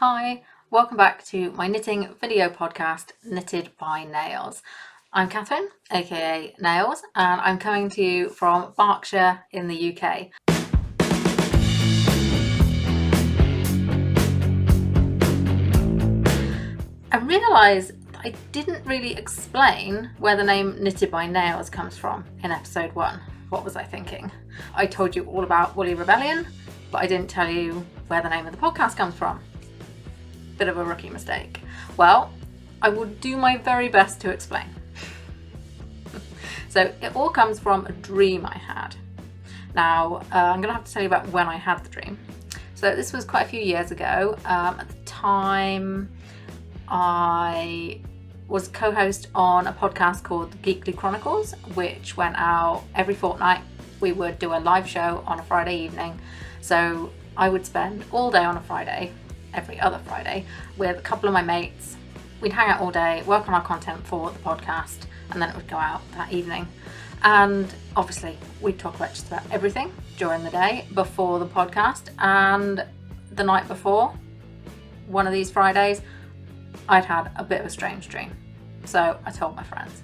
Hi, welcome back to my knitting video podcast, Knitted by Nails. I'm Catherine, aka Nails, and I'm coming to you from Berkshire in the UK. I realised I didn't really explain where the name Knitted by Nails comes from in episode 1. What was I thinking? I told you all about Woolly Rebellion, but I didn't tell you where the name of the podcast comes from. Bit of a rookie mistake. Well, I will do my very best to explain. So it all comes from a dream I had. Now, I'm going to have to tell you about when I had the dream. So this was quite a few years ago. At the time, I was co-host on a podcast called The Geekly Chronicles, which went out every fortnight. We would do a live show on a Friday evening. So I would spend all day on a Friday, every other Friday, with a couple of my mates. We'd hang out all day, work on our content for the podcast, and then it would go out that evening. And obviously we'd talk about just about everything during the day before the podcast. And the night before one of these Fridays, I'd had a bit of a strange dream. So I told my friends.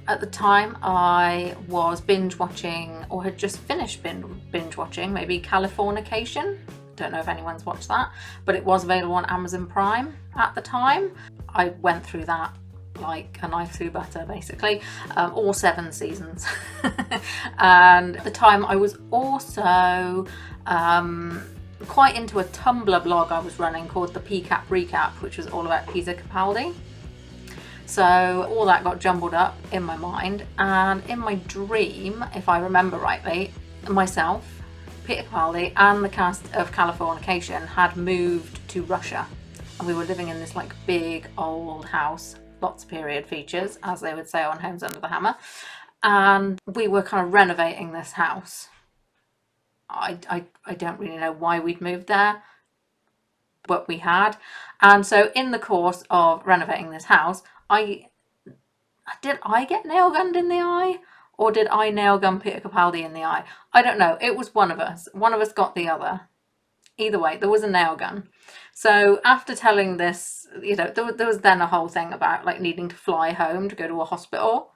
At the time I was binge watching, or had just finished binge watching, maybe Californication. Don't know if anyone's watched that, but it was available on Amazon Prime at the time. I went through that like a knife through butter, basically, all 7 seasons. And at the time I was also quite into a Tumblr blog I was running called the PCAP Recap, which was all about Peter Capaldi. So all that got jumbled up in my mind, and in my dream, if I remember rightly, myself, Peter Capaldi, and the cast of Californication had moved to Russia, and we were living in this like big old house, lots of period features, as they would say on Homes Under the Hammer, and we were kind of renovating this house. I don't really know why we'd moved there, but we had. And so in the course of renovating this house, did I get nail gunned in the eye, or did I nail gun Peter Capaldi in the eye? I don't know. It was one of us. One of us got the other. Either way, there was a nail gun. So after telling this, there was then a whole thing about like needing to fly home to go to a hospital,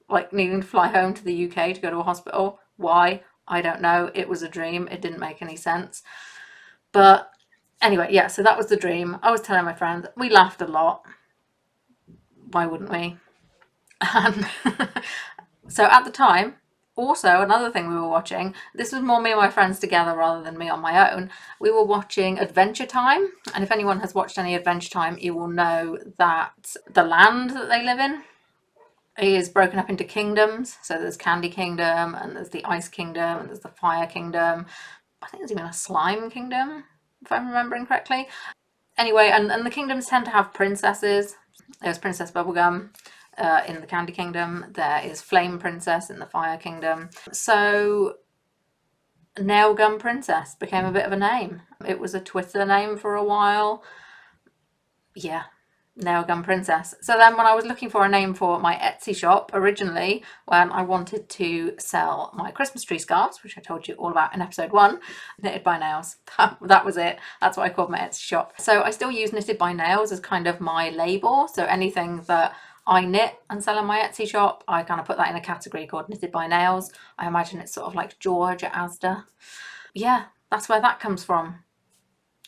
like needing to fly home to the UK to go to a hospital. Why? I don't know. It was a dream. It didn't make any sense. But anyway, yeah, so that was the dream. I was telling my friends. We laughed a lot. Why wouldn't we? And so at the time, also another thing we were watching, this was more me and my friends together rather than me on my own, we were watching Adventure Time. And if anyone has watched any Adventure Time, you will know that the land that they live in is broken up into kingdoms. So there's Candy Kingdom, and there's the Ice Kingdom, and there's the Fire Kingdom. I think there's even a Slime Kingdom, if I'm remembering correctly. Anyway, and the kingdoms tend to have princesses. There's Princess Bubblegum in the Candy Kingdom. There is Flame Princess in the Fire Kingdom. So Nail Gun Princess became a bit of a name. It was a Twitter name for a while. Yeah, Nail Gun Princess. So then when I was looking for a name for my Etsy shop originally, when I wanted to sell my Christmas tree scarves, which I told you all about in episode 1, Knitted by Nails, that was it. That's what I called my Etsy shop. So I still use Knitted by Nails as kind of my label. So anything that I knit and sell in my Etsy shop, I kind of put that in a category called Knitted by Nails. I imagine it's sort of like George at Asda. Yeah, that's where that comes from.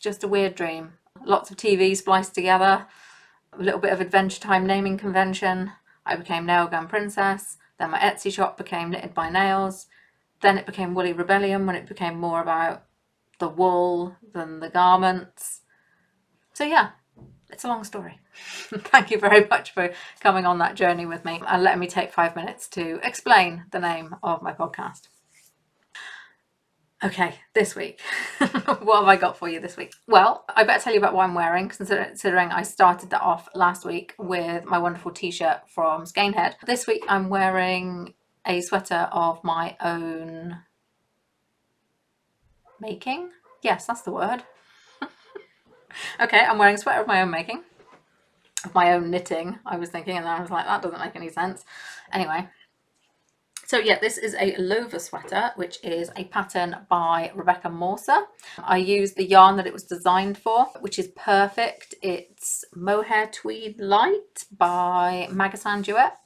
Just a weird dream. Lots of TV spliced together. A little bit of Adventure Time naming convention. I became Nail Gun Princess. Then my Etsy shop became Knitted by Nails. Then it became Woolly Rebellion when it became more about the wool than the garments. So yeah, it's a long story. Thank you very much for coming on that journey with me and letting me take 5 minutes to explain the name of my podcast. Okay, this week, what have I got for you this week? Well, I better tell you about what I'm wearing, considering I started that off last week with my wonderful t-shirt from Skanehead. This week I'm wearing a sweater of my own making. Yes, that's the word. Okay, I'm wearing a sweater of my own making, of my own knitting, I was thinking, and then I was like, that doesn't make any sense. Anyway, So yeah, this is a Lover sweater, which is a pattern by Rebecca Morser. I used the yarn that it was designed for, which is perfect. It's Mohair Tweed Light by Magasin Duet.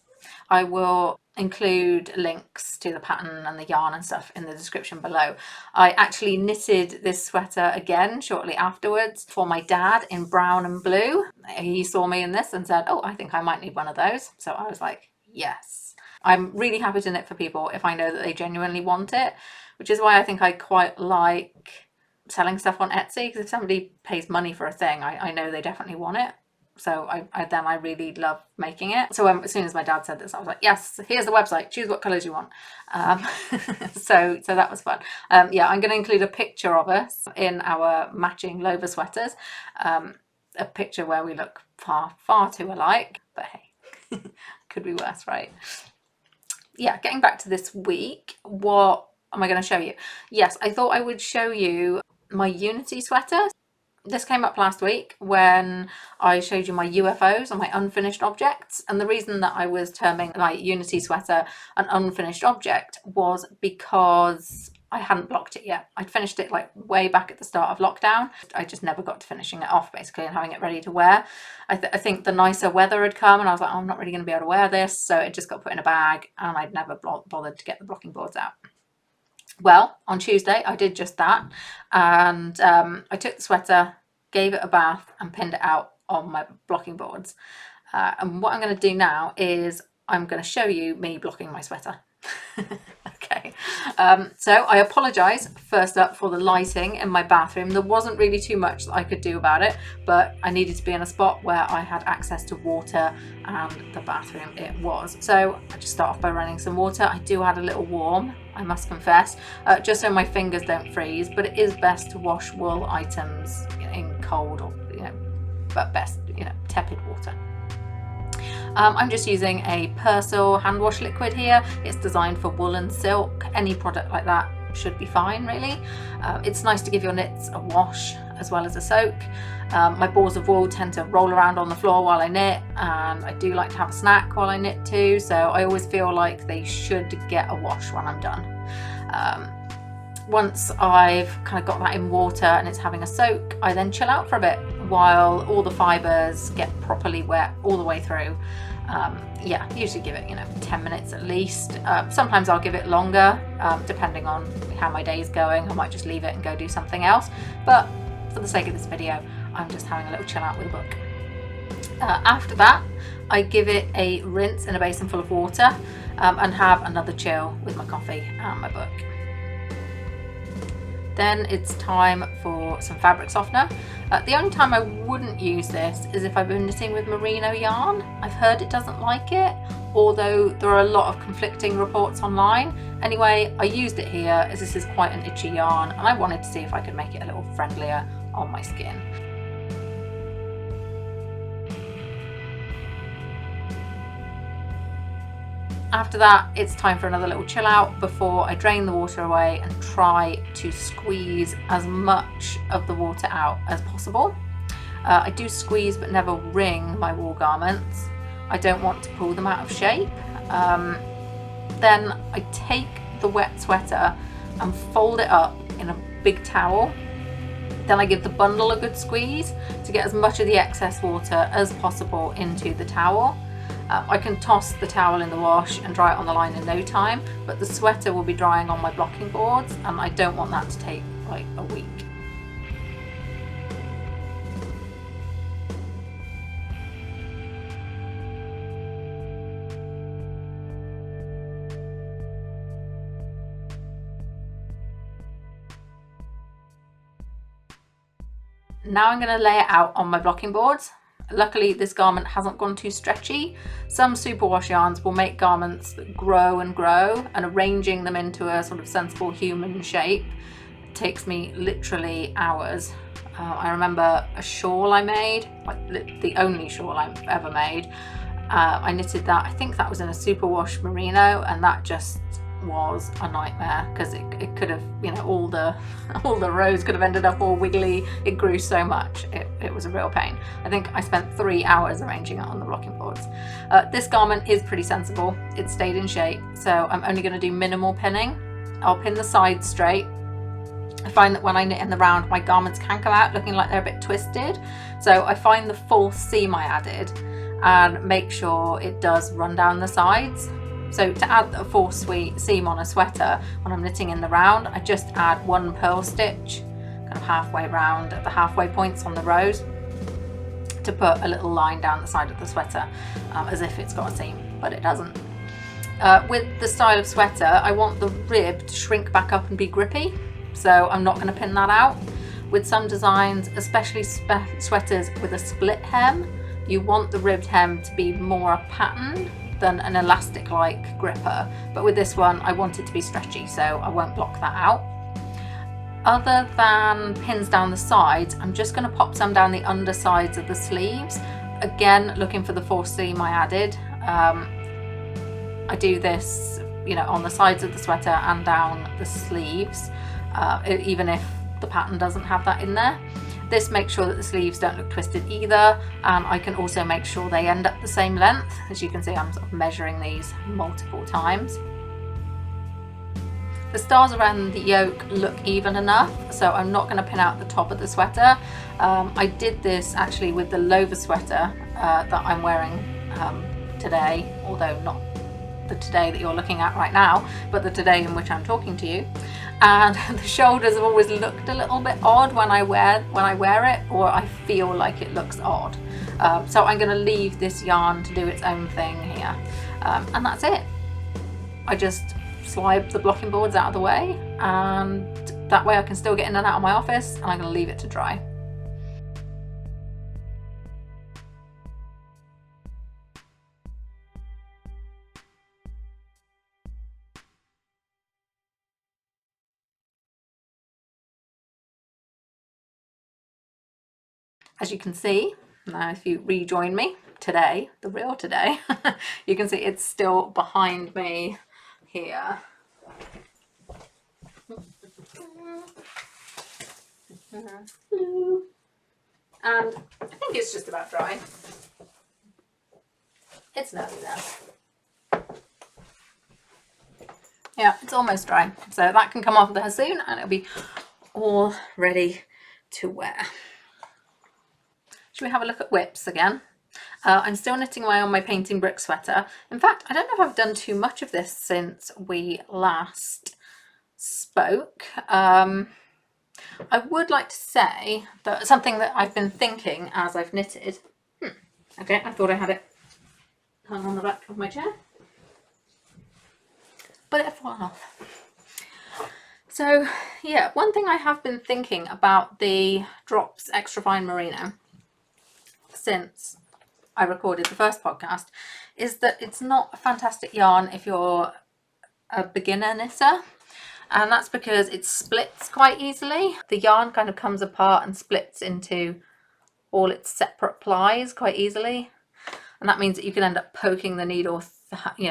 I will include links to the pattern and the yarn and stuff in the description below. I actually knitted this sweater again shortly afterwards for my dad in brown and blue. He saw me in this and said, oh, I think I might need one of those. So I was like, yes. I'm really happy to knit for people if I know that they genuinely want it, which is why I think I quite like selling stuff on Etsy, because if somebody pays money for a thing, I know they definitely want it. So I really love making it. So as soon as my dad said this, I was like, yes, here's the website, choose what colours you want. So that was fun. Yeah, I'm going to include a picture of us in our matching Lover sweaters. A picture where we look far too alike, but hey, could be worse, right? Yeah, getting back to this week, what am I going to show you? Yes, I thought I would show you my Unity sweater. This came up last week when I showed you my UFOs and my unfinished objects. And the reason that I was terming my Unity sweater an unfinished object was because I hadn't blocked it yet. I'd finished it like way back at the start of lockdown. I just never got to finishing it off basically and having it ready to wear. I think the nicer weather had come and I was like, oh, I'm not really going to be able to wear this. So it just got put in a bag and I'd never bothered to get the blocking boards out. Well, on Tuesday I did just that, and I took the sweater, gave it a bath and pinned it out on my blocking boards. And what I'm going to do now is I'm going to show you me blocking my sweater. Okay, so I apologise first up for the lighting in my bathroom. There wasn't really too much that I could do about it, but I needed to be in a spot where I had access to water, and the bathroom it was. So I just start off by running some water. I do add a little warm, I must confess, just so my fingers don't freeze, but it is best to wash wool items in cold or, but best, tepid water. I'm just using a Persil hand wash liquid here. It's designed for wool and silk. Any product like that should be fine, really. It's nice to give your knits a wash as well as a soak. My balls of wool tend to roll around on the floor while I knit, and I do like to have a snack while I knit too, so I always feel like they should get a wash when I'm done. Once I've kind of got that in water and it's having a soak, I then chill out for a bit while all the fibres get properly wet all the way through. Yeah, usually give it 10 minutes at least. Sometimes I'll give it longer, depending on how my day's going. I might just leave it and go do something else, but for the sake of this video I'm just having a little chill out with a book. After that I give it a rinse in a basin full of water, and have another chill with my coffee and my book. Then it's time for some fabric softener. The only time I wouldn't use this is if I've been knitting with merino yarn. I've heard it doesn't like it, although there are a lot of conflicting reports online. Anyway, I used it here as this is quite an itchy yarn and I wanted to see if I could make it a little friendlier on my skin. After that, it's time for another little chill out before I drain the water away and try to squeeze as much of the water out as possible. I do squeeze but never wring my wool garments. I don't want to pull them out of shape. Then I take the wet sweater and fold it up in a big towel. Then I give the bundle a good squeeze to get as much of the excess water as possible into the towel. I can toss the towel in the wash and dry it on the line in no time, but the sweater will be drying on my blocking boards and I don't want that to take like a week. Now I'm going to lay it out on my blocking boards. Luckily this garment hasn't gone too stretchy. Some superwash yarns will make garments that grow and grow, and arranging them into a sort of sensible human shape takes me literally hours. I remember a shawl I made, like the only shawl I've ever made. I knitted that, I think that was in a superwash merino, and that just was a nightmare because it could have, you know, all the rows could have ended up all wiggly. It grew so much, it was a real pain. I think I spent 3 hours arranging it on the blocking boards. This garment is pretty sensible. It stayed in shape, so I'm only going to do minimal pinning. I'll pin the sides straight. I find that when I knit in the round, my garments can come out looking like they're a bit twisted, so I find the false seam I added and make sure it does run down the sides. So to add a false seam on a sweater when I'm knitting in the round, I just add 1 purl stitch kind of halfway round at the halfway points on the rows to put a little line down the side of the sweater, as if it's got a seam, but it doesn't. With the style of sweater, I want the rib to shrink back up and be grippy, so I'm not going to pin that out. With some designs, especially sweaters with a split hem, you want the ribbed hem to be more a pattern than an elastic-like gripper, but with this one I want it to be stretchy, so I won't block that out. Other than pins down the sides, I'm just going to pop some down the undersides of the sleeves, again looking for the false seam I added. I do this, you know, on the sides of the sweater and down the sleeves, even if the pattern doesn't have that in there. This makes sure that the sleeves don't look twisted either, and I can also make sure they end up the same length. As you can see, I'm sort of measuring these multiple times. The stars around the yoke look even enough, so I'm not going to pin out the top of the sweater. I did this actually with the Lover sweater that I'm wearing today, although not the today that you're looking at right now, but the today in which I'm talking to you. And the shoulders have always looked a little bit odd when I wear it, or I feel like it looks odd. So I'm going to leave this yarn to do its own thing here, and that's it. I just slide the blocking boards out of the way, and that way I can still get in and out of my office, and I'm going to leave it to dry. As you can see, now if you rejoin me today, the real today, you can see it's still behind me here. And I think it's just about dry. It's nearly there. Yeah, it's almost dry. So that can come off there soon and it'll be all ready to wear. Should we have a look at whips again? I'm still knitting away on my painting brick sweater. In fact, I don't know if I've done too much of this since we last spoke. I would like to say that something that I've been thinking as I've knitted. Okay, I thought I had it hung on the back of my chair, but it fallen off. So yeah, one thing I have been thinking about the Drops Extra Fine Merino since I recorded the first podcast is that it's not a fantastic yarn if you're a beginner knitter, and that's because it splits quite easily. The yarn kind of comes apart and splits into all its separate plies quite easily, and that means that you can end up poking the needle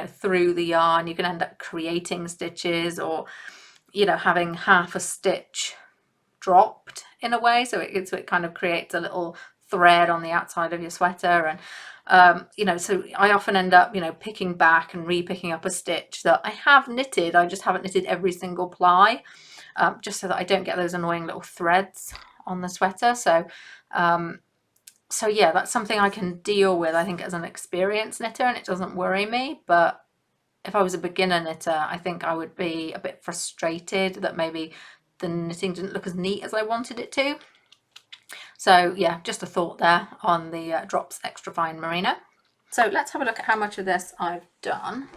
through the yarn. You can end up creating stitches, or having half a stitch dropped in a way, so it kind of creates a little thread on the outside of your sweater. And so I often end up picking back and re-picking up a stitch that I have knitted. I just haven't knitted every single ply, just so that I don't get those annoying little threads on the sweater. So yeah, that's something I can deal with, I think, as an experienced knitter, and it doesn't worry me. But if I was a beginner knitter, I think I would be a bit frustrated that maybe the knitting didn't look as neat as I wanted it to. So yeah, just a thought there on the Drops Extra Fine Merino. So let's have a look at how much of this I've done.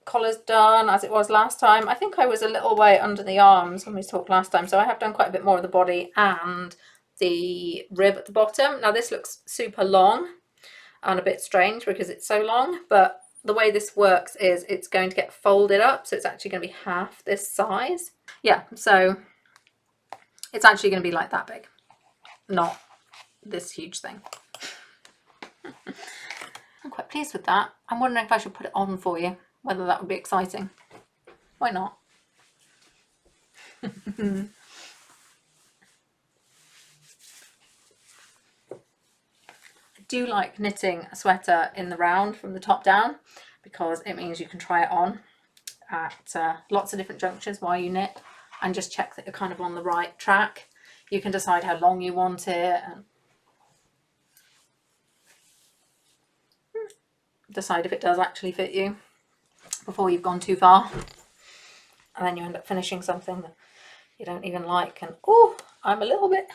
Collar's done as it was last time. I think I was a little way under the arms when we talked last time, so I have done quite a bit more of the body and the rib at the bottom. Now this looks super long and a bit strange because it's so long, but the way this works is it's going to get folded up, so it's actually going to be half this size. Yeah, so it's actually going to be like that big, not this huge thing. I'm quite pleased with that. I'm wondering if I should put it on for you, whether that would be exciting. Why not? I do like knitting a sweater in the round from the top down, because it means you can try it on at lots of different junctures while you knit, and just check that you're kind of on the right track. You can decide how long you want it and decide if it does actually fit you before you've gone too far, and then you end up finishing something that you don't even like, and oh, I'm a little bit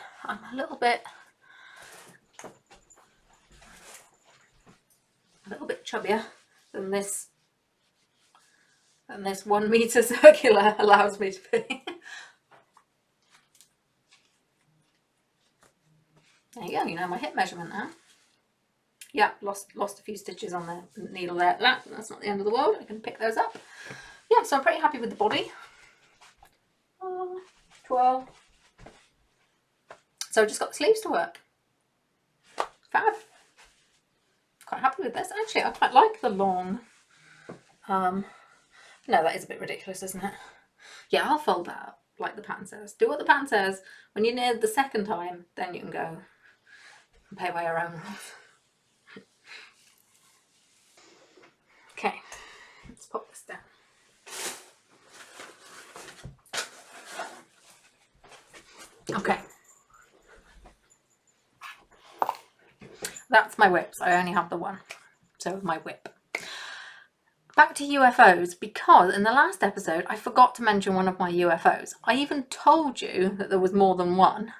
chubbier than this 1 meter circular allows me to be. There you go, you know my hip measurement now. Yeah, lost a few stitches on the needle there. That's not the end of the world, I can pick those up. Yeah, so I'm pretty happy with the body. 12. So I've just got the sleeves to work. Fab. Quite happy with this. Actually, I quite like the long. No, that is a bit ridiculous, isn't it? Yeah, I'll fold that up like the pattern says. Do what the pattern says. When you're near the second time, then you can go and play by your own rules. Okay, let's pop this down. Okay. That's my whips. I only have the one. So my whip. Back to UFOs, because in the last episode I forgot to mention one of my UFOs. I even told you that there was more than one,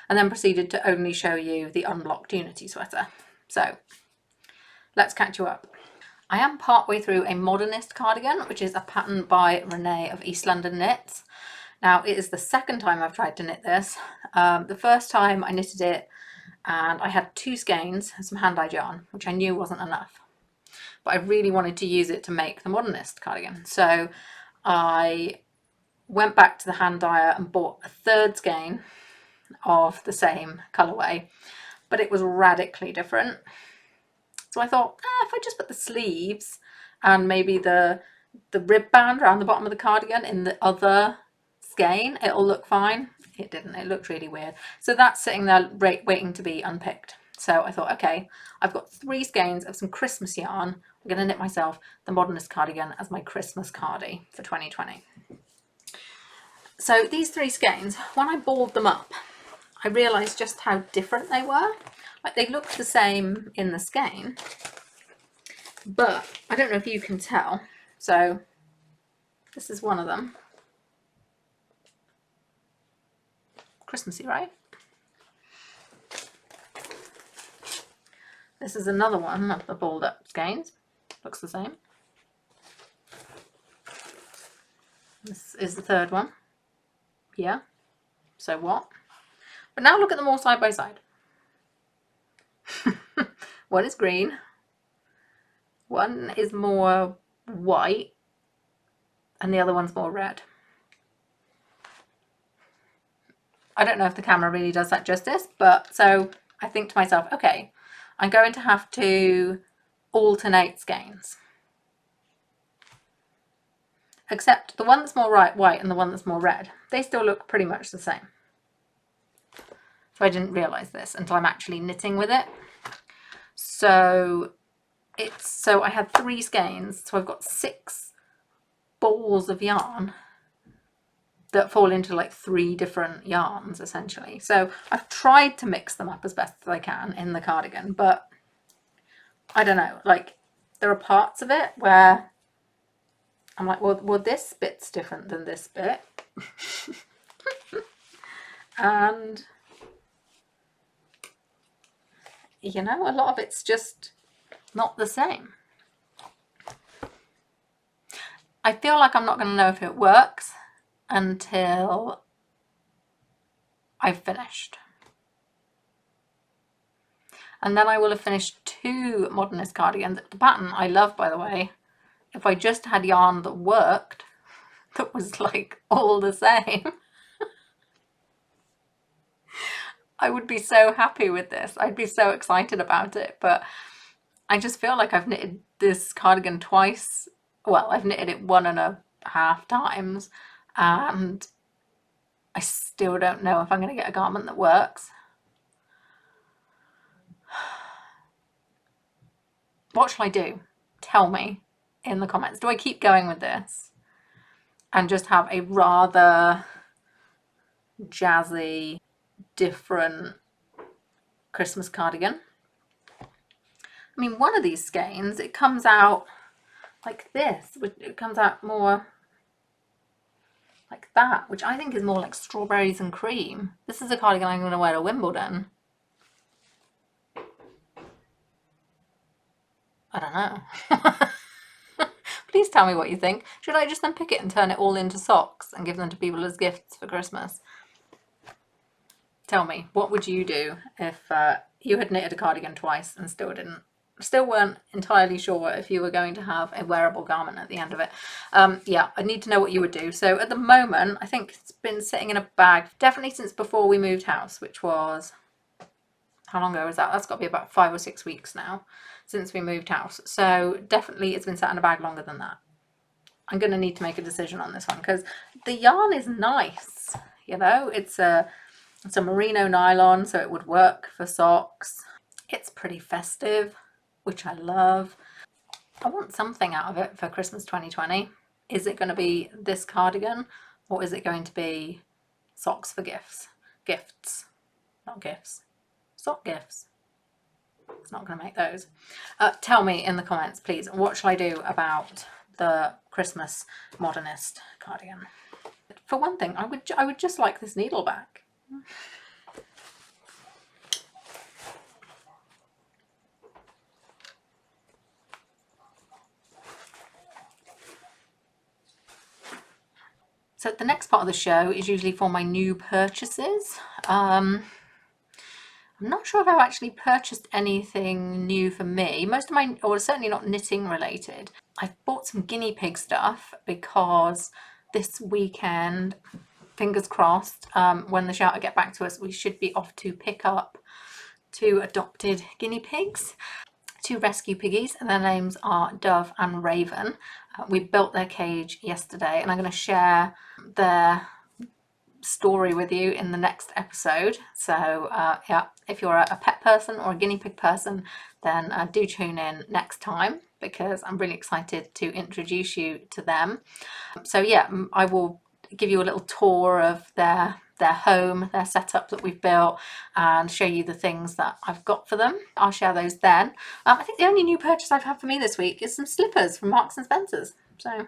and then proceeded to only show you the unblocked Unity sweater. So let's catch you up. I am partway through a modernist cardigan, which is a pattern by Renee of East London Knits. Now, it is the second time I've tried to knit this. The first time I knitted it and I had 2 skeins and some hand-dyed yarn, which I knew wasn't enough. But I really wanted to use it to make the modernist cardigan. So I went back to the hand dyer and bought a 3rd skein of the same colourway, but it was radically different. So I thought, if I just put the sleeves and maybe the rib band around the bottom of the cardigan in the other skein, it'll look fine. It didn't. It looked really weird. So that's sitting there waiting to be unpicked. So I thought, okay, I've got 3 skeins of some Christmas yarn. I'm going to knit myself the modernist cardigan as my Christmas cardie for 2020. So these 3 skeins, when I balled them up, I realised just how different they were. Like, they looked the same in the skein, but I don't know if you can tell. So this is one of them. Christmassy, right? This is another one of the balled up skeins. Looks the same. This is the 3rd one. Yeah. So what? But now look at them all side by side. One is green. One is more white. And the other one's more red. I don't know if the camera really does that justice, but so I think to myself, okay, I'm going to have to alternate skeins. Except the one that's more white and the one that's more red, they still look pretty much the same. So I didn't realise this until I'm actually knitting with it. So I had 3 skeins, so I've got 6 balls of yarn that fall into like 3 different yarns essentially. So I've tried to mix them up as best as I can in the cardigan, but I don't know, like there are parts of it where I'm like, well this bit's different than this bit. And you know, a lot of it's just not the same. I feel like I'm not going to know if it works until I've finished. And then I will have finished 2 modernist cardigans. The pattern I love, by the way. If I just had yarn that worked, that was like all the same, I would be so happy with this. I'd be so excited about it. But I just feel like I've knitted this cardigan twice. Well, I've knitted it 1.5 times, and I still don't know if I'm going to get a garment that works. What shall I do? Tell me in the comments. Do I keep going with this and just have a rather jazzy, different Christmas cardigan? I mean, one of these skeins, it comes out like this. It comes out more like that, which I think is more like strawberries and cream. This is a cardigan I'm going to wear to Wimbledon. I don't know. Please tell me what you think. Should I just then pick it and turn it all into socks and give them to people as gifts for Christmas? Tell me, what would you do if you had knitted a cardigan twice and still weren't entirely sure if you were going to have a wearable garment at the end of it? Yeah, I need to know what you would do. So at the moment, I think it's been sitting in a bag, definitely since before we moved house, which was, how long ago was that? That's got to be about 5 or 6 weeks now since we moved house. So definitely it's been sat in a bag longer than that. I'm going to need to make a decision on this one because the yarn is nice. You know, it's a merino nylon, so it would work for socks. It's pretty festive, which I love. I want something out of it for Christmas 2020. Is it going to be this cardigan, or is it going to be socks for gifts? Gifts, not gifts. Sock gifts. It's not going to make those. Tell me in the comments, please, what shall I do about the Christmas modernist cardigan? For one thing, I would just like this needle back. So the next part of the show is usually for my new purchases. I'm not sure if I've actually purchased anything new for me. Most of my, or certainly not knitting related. I've bought some guinea pig stuff because this weekend, fingers crossed, when the shelter get back to us, we should be off to pick up 2 adopted guinea pigs, 2 rescue piggies, and their names are Dove and Raven. We built their cage yesterday, and I'm going to share their story with you in the next episode. So yeah, if you're a pet person or a guinea pig person, then do tune in next time because I'm really excited to introduce you to them. So yeah, I will give you a little tour of their home, their setup that we've built, and show you the things that I've got for them. I'll share those then. I think the only new purchase I've had for me this week is some slippers from Marks and Spencer's. So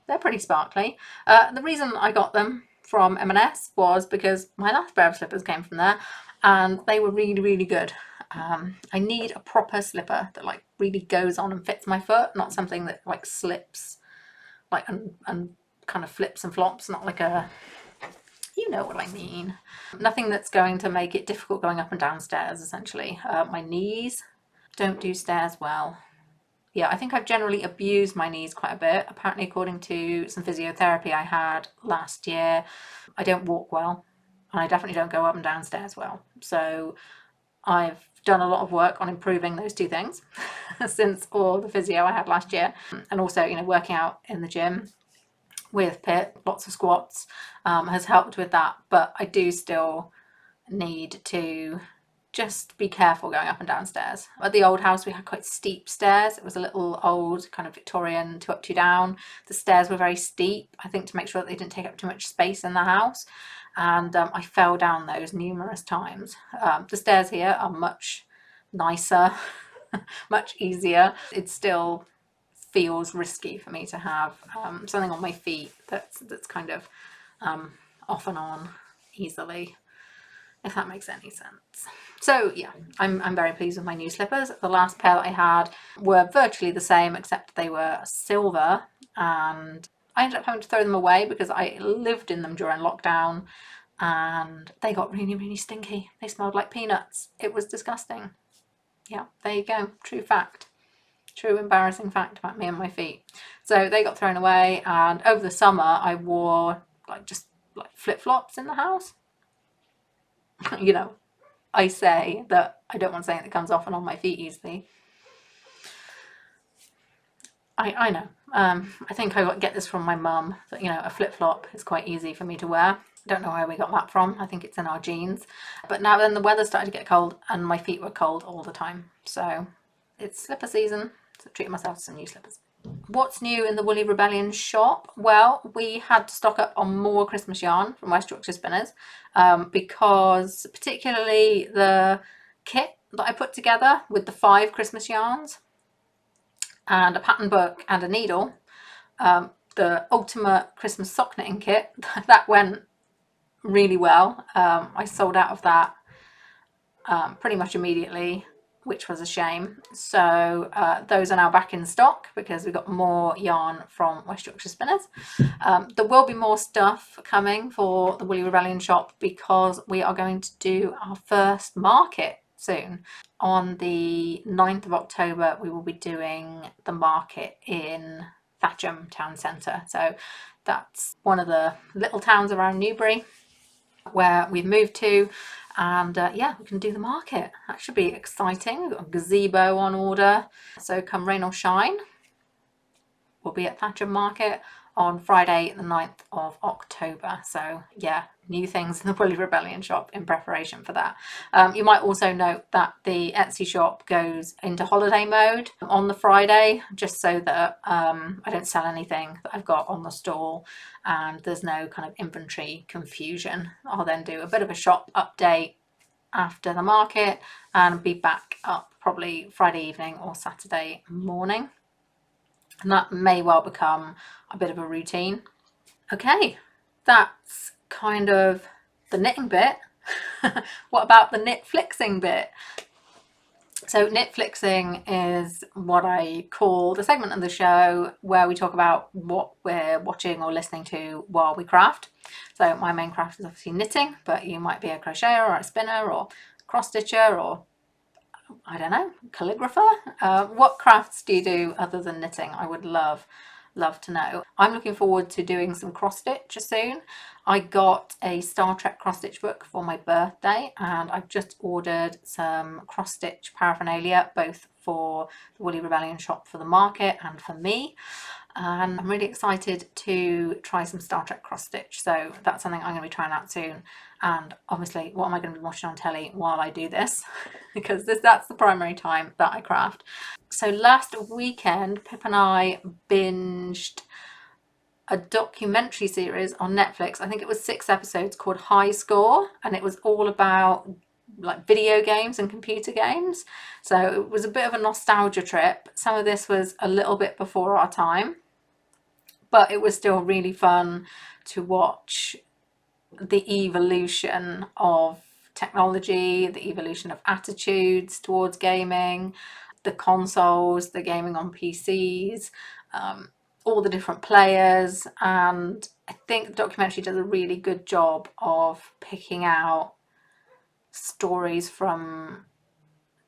they're pretty sparkly. The reason I got them from M&S was because my last pair of slippers came from there and they were really, really good. I need a proper slipper that like really goes on and fits my foot, not something that like slips like and kind of flips and flops, not like a, you know what I mean. Nothing that's going to make it difficult going up and down stairs, essentially. My knees don't do stairs well. Yeah, I think I've generally abused my knees quite a bit. Apparently, according to some physiotherapy I had last year, I don't walk well, and I definitely don't go up and down stairs well. So I've done a lot of work on improving those 2 things since all the physio I had last year, and also, you know, working out in the gym with Pip, lots of squats, has helped with that. But I do still need to just be careful going up and down stairs. At the old house we had quite steep stairs. It was a little old kind of Victorian 2 up 2 down. The stairs were very steep, I think to make sure that they didn't take up too much space in the house, and I fell down those numerous times. The stairs here are much nicer, much easier. It still feels risky for me to have something on my feet that's kind of off and on easily, if that makes any sense. So yeah, I'm very pleased with my new slippers. The last pair that I had were virtually the same, except they were silver, and I ended up having to throw them away because I lived in them during lockdown and they got really, really stinky. They smelled like peanuts. It was disgusting. Yeah, there you go. True fact. True embarrassing fact about me and my feet. So they got thrown away, and over the summer I wore just flip-flops in the house. You know, I say that I don't want something that comes off and on my feet easily. I know. I think I get this from my mum, that, you know, a flip-flop is quite easy for me to wear. Don't know where we got that from. I think it's in our genes. But now then the weather started to get cold and my feet were cold all the time. So it's slipper season. So treating myself to some new slippers. What's new in the Woolly Rebellion shop? Well, we had to stock up on more Christmas yarn from West Yorkshire Spinners, because particularly the kit that I put together with the 5 Christmas yarns and a pattern book and a needle, the ultimate Christmas sock knitting kit, that went really well. I sold out of that pretty much immediately, which was a shame. So those are now back in stock because we got more yarn from West Yorkshire Spinners. There will be more stuff coming for the Woolly Rebellion shop because we are going to do our first market soon. On the 9th of October, we will be doing the market in Thatcham Town Centre. So that's one of the little towns around Newbury where we've moved to, and yeah, we can do the market. That should be exciting. We've got a gazebo on order, so come rain or shine, we'll be at Thatcham Market on Friday the 9th of October. So yeah, new things in the Woolly Rebellion shop in preparation for that. You might also note that the Etsy shop goes into holiday mode on the Friday, just so that I don't sell anything that I've got on the stall and there's no kind of inventory confusion. I'll then do a bit of a shop update after the market and be back up probably Friday evening or Saturday morning. And that may well become a bit of a routine. Okay, that's kind of the knitting bit. What about the knitflixing bit? So knitflixing is what I call the segment of the show where we talk about what we're watching or listening to while we craft. So my main craft is obviously knitting, but you might be a crocheter or a spinner or cross stitcher or, I don't know, calligrapher. What crafts do you do other than knitting? I would love to know. I'm looking forward to doing some cross stitch soon. I got a Star Trek cross stitch book for my birthday and I've just ordered some cross stitch paraphernalia, both for the Woolly Rebellion shop for the market and for me. And I'm really excited to try some Star Trek cross stitch. So that's something I'm going to be trying out soon. And obviously, what am I going to be watching on telly while I do this? Because that's the primary time that I craft. So last weekend, Pip and I binged a documentary series on Netflix. I think it was 6 episodes called High Score, and it was all about like video games and computer games. So it was a bit of a nostalgia trip. Some of this was a little bit before our time, but it was still really fun to watch the evolution of technology, the evolution of attitudes towards gaming, the consoles, the gaming on PCs, all the different players. And I think the documentary does a really good job of picking out stories from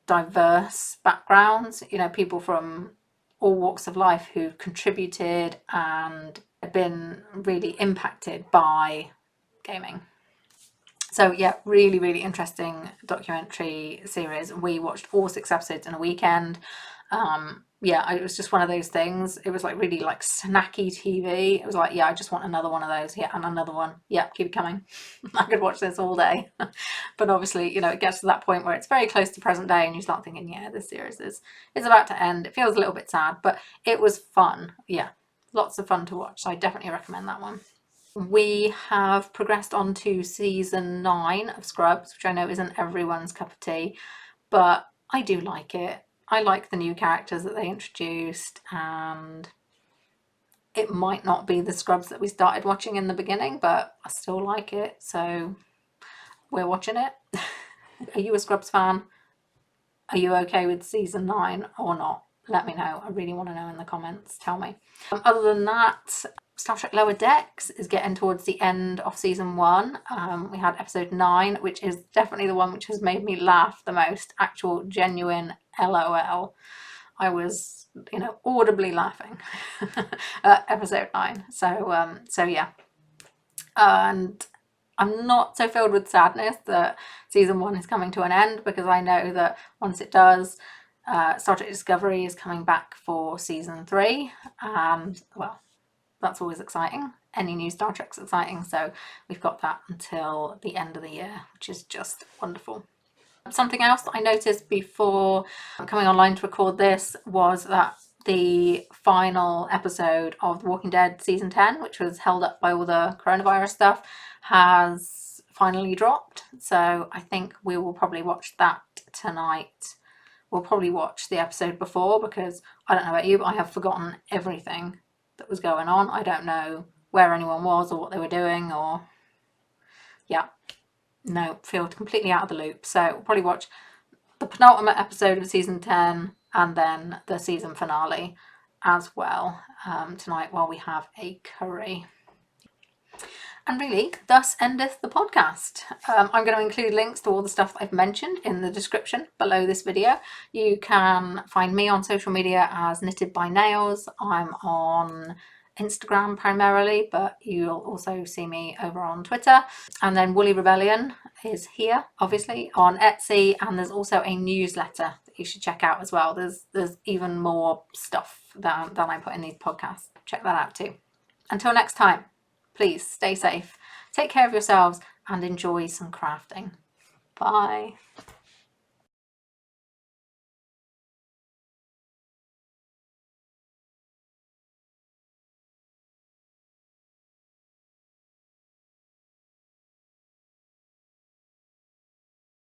diverse backgrounds, you know, people from all walks of life who've contributed and been really impacted by gaming. So yeah, really interesting documentary series. We watched all 6 episodes in a weekend. Yeah, it was just one of those things. It was like really like snacky TV. It was like, yeah, I just want another one of those. Yeah, and another one. Yeah, keep it coming. I could watch this all day. But obviously, you know, it gets to that point where it's very close to present day and you start thinking, yeah, this series is about to end. It feels a little bit sad, but it was fun. Yeah, lots of fun to watch. So I definitely recommend that one. We have progressed on to season 9 of Scrubs, which I know isn't everyone's cup of tea, but I do like it. I like the new characters that they introduced, and it might not be the Scrubs that we started watching in the beginning, but I still like it, so we're watching it. Are you a Scrubs fan? Are you okay with season 9 or not? Let me know. I really want to know in the comments. Tell me. Other than that, Star Trek Lower Decks is getting towards the end of season 1. We had episode 9, which is definitely the one which has made me laugh the most. Actual genuine LOL. I was, you know, audibly laughing at episode 9. So yeah. And I'm not so filled with sadness that season 1 is coming to an end, because I know that once it does, Star Trek Discovery is coming back for season 3, and well, that's always exciting. Any new Star Trek's exciting, so we've got that until the end of the year, which is just wonderful. Something else that I noticed before coming online to record this was that the final episode of The Walking Dead season 10, which was held up by all the coronavirus stuff, has finally dropped. So I think we will probably watch that tonight. We'll probably watch the episode before, because I don't know about you, but I have forgotten everything that was going on. I don't know where anyone was or what they were doing, or yeah, no, feel completely out of the loop. So we'll probably watch the penultimate episode of season 10 and then the season finale as well tonight while we have a curry. And really, thus endeth the podcast. I'm going to include links to all the stuff I've mentioned in the description below this video. You can find me on social media as Knitted by Nails. I'm on Instagram primarily, but you'll also see me over on Twitter. And then Woolly Rebellion is here, obviously, on Etsy, and there's also a newsletter that you should check out as well. There's even more stuff than I put in these podcasts. Check that out too. Until next time, please stay safe, take care of yourselves, and enjoy some crafting. Bye.